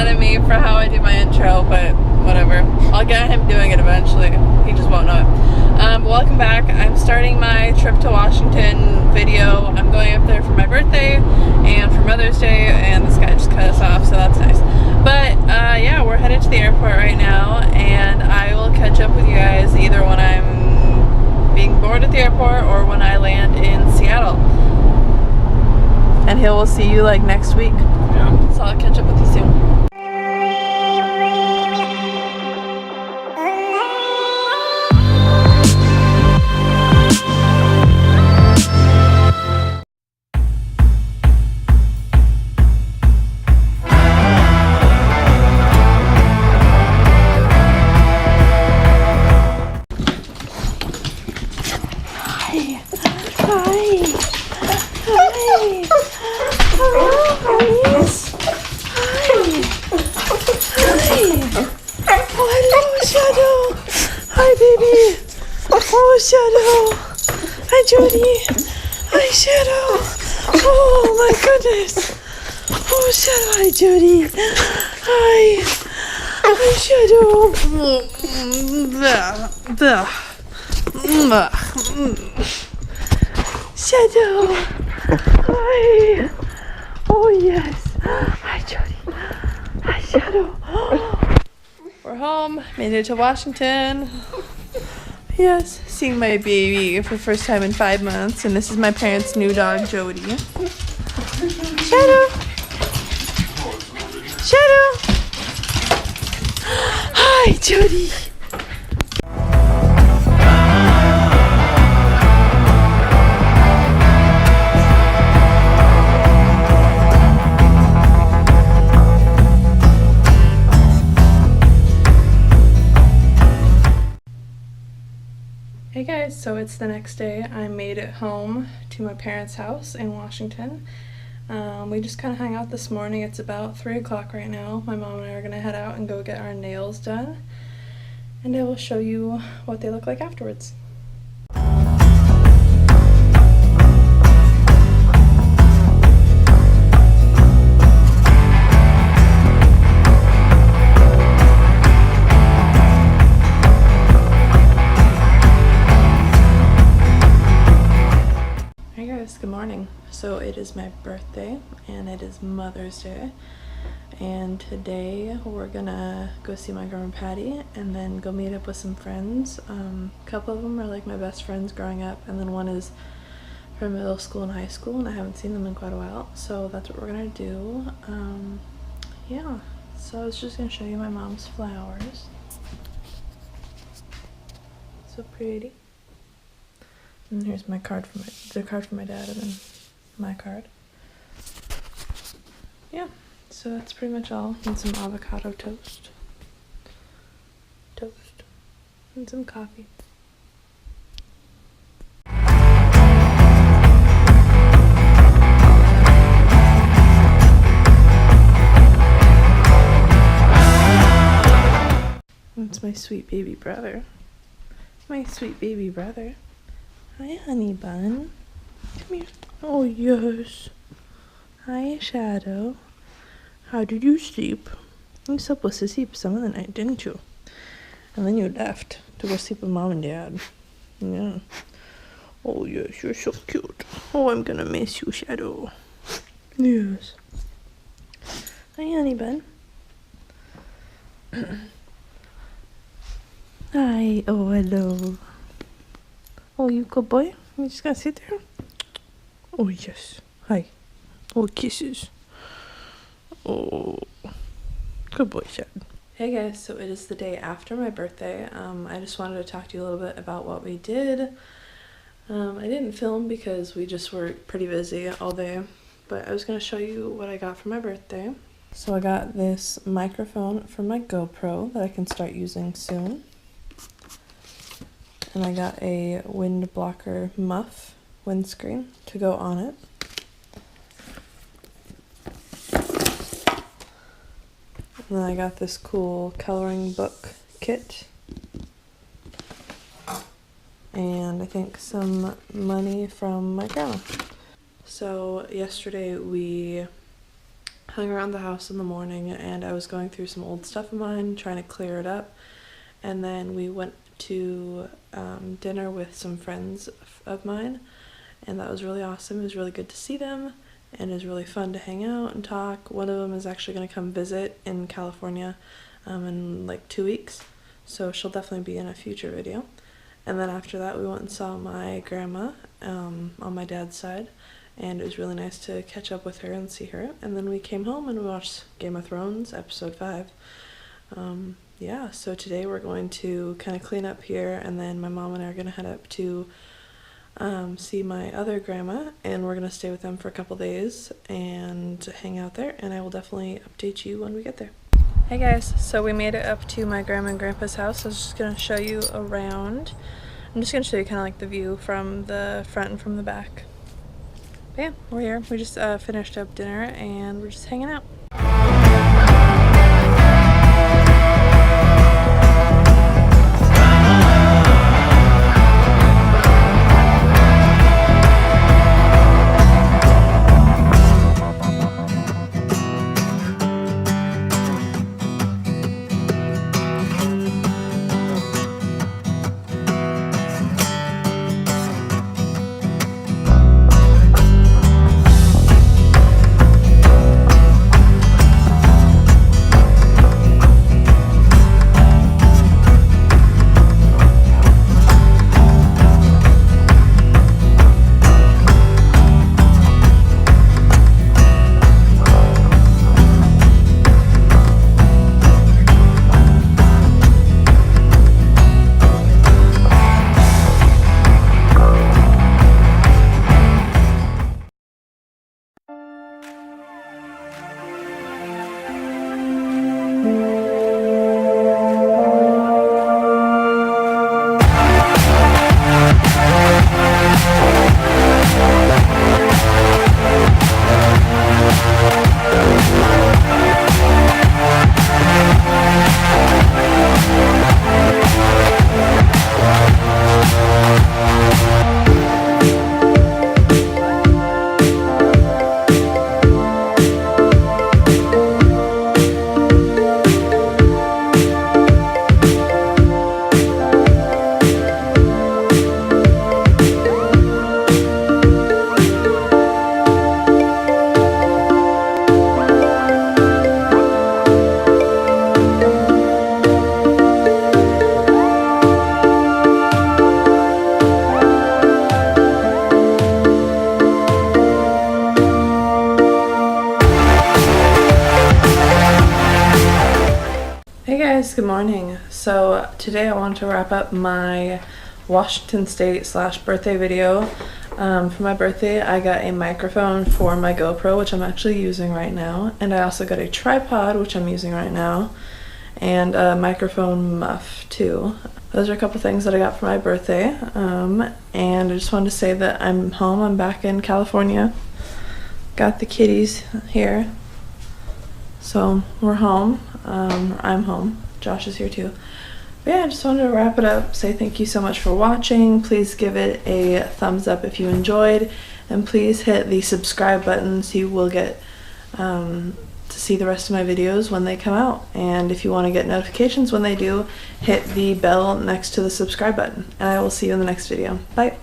fun of me for how I do my intro, but whatever. I'll get him doing it eventually. He just won't know it. Welcome back. I'm starting my trip to Washington video. I'm going up there for my birthday and for Mother's Day, and this guy just cut us off, so that's nice. But yeah, we're headed to the airport right now, and I will catch up with you guys either when I'm being bored at the airport or when I land in Seattle. And he will see you like next week. Yeah. So I'll catch up with you soon. Shadow! Hi, Jody! Hi, Shadow! Oh my goodness! Oh, Shadow! Hi, Jody! Hi! Hi, Shadow! Shadow! Hi! Oh, yes! Hi, Jody! Hi, Shadow! We're home. Made it to Washington. Yes, seeing my baby for the first time in 5 months, and this is my parents' new dog, Jody. Shadow! Shadow! Hi, Jody! Hey guys, so it's the next day. I made it home to my parents' house in Washington. We just kind of hung out this morning. It's about 3 o'clock right now. My mom and I are going to head out and go get our nails done. And I will show you what they look like afterwards. Good morning. So it is my birthday and it is Mother's Day, and today we're gonna go see my girlfriend Patty and then go meet up with some friends. A couple of them are like my best friends growing up, and then one is from middle school and high school, and I haven't seen them in quite a while, so that's what we're gonna do. Yeah, so I was just gonna show you my mom's flowers. So pretty. And here's my card from the card from my dad, and then my card. Yeah, so that's pretty much all. And some avocado toast. And some coffee. That's my sweet baby brother. My sweet baby brother. Hi, honey bun. Come here. Oh, yes. Hi, Shadow. How did you sleep? You supposed to sleep some of the night, didn't you? And then you left to go sleep with Mom and Dad. Yeah. Oh, yes, you're so cute. Oh, I'm gonna miss you, Shadow. Yes. Hi, honey bun. Hi. Oh, hello. Oh, you good boy? You just gonna sit there? Oh, yes. Hi. Oh, kisses. Oh, good boy, Chad. Hey guys, so it is the day after my birthday. I just wanted to talk to you a little bit about what we did. I didn't film because we just were pretty busy all day, but I was gonna show you what I got for my birthday. So I got this microphone for my GoPro that I can start using soon. And I got a wind blocker muff windscreen to go on it. And then I got this cool coloring book kit. And I think some money from my grandma. So yesterday we hung around the house in the morning, and I was going through some old stuff of mine, trying to clear it up. And then we went to dinner with some friends of mine, and that was really awesome. It was really good to see them, and it was really fun to hang out and talk. One of them is actually going to come visit in California in like 2 weeks, so she'll definitely be in a future video. And then after that, we went and saw my grandma on my dad's side, and it was really nice to catch up with her and see her. And then we came home and we watched Game of Thrones episode 5. Yeah, so today we're going to kind of clean up here, and then my mom and I are going to head up to see my other grandma, and we're going to stay with them for a couple days and hang out there, and I will definitely update you when we get there. Hey guys, so we made it up to my grandma and grandpa's house. I was just going to show you around. I'm just going to show you kind of like the view from the front and from the back. But yeah, we're here. We just finished up dinner and we're just hanging out. Hey guys, good morning. So today I wanted to wrap up my Washington State / birthday video. For my birthday I got a microphone for my GoPro, which I'm actually using right now, and I also got a tripod, which I'm using right now, and a microphone muff too. Those are a couple things that I got for my birthday, and I just wanted to say that I'm home. I'm back in California. Got the kitties here, so we're home. I'm home. Josh is here too. But yeah, I just wanted to wrap it up, say thank you so much for watching. Please give it a thumbs up if you enjoyed, and please hit the subscribe button so you will get to see the rest of my videos when they come out. And if you want to get notifications when they do, hit the bell next to the subscribe button, and I will see you in the next video. Bye.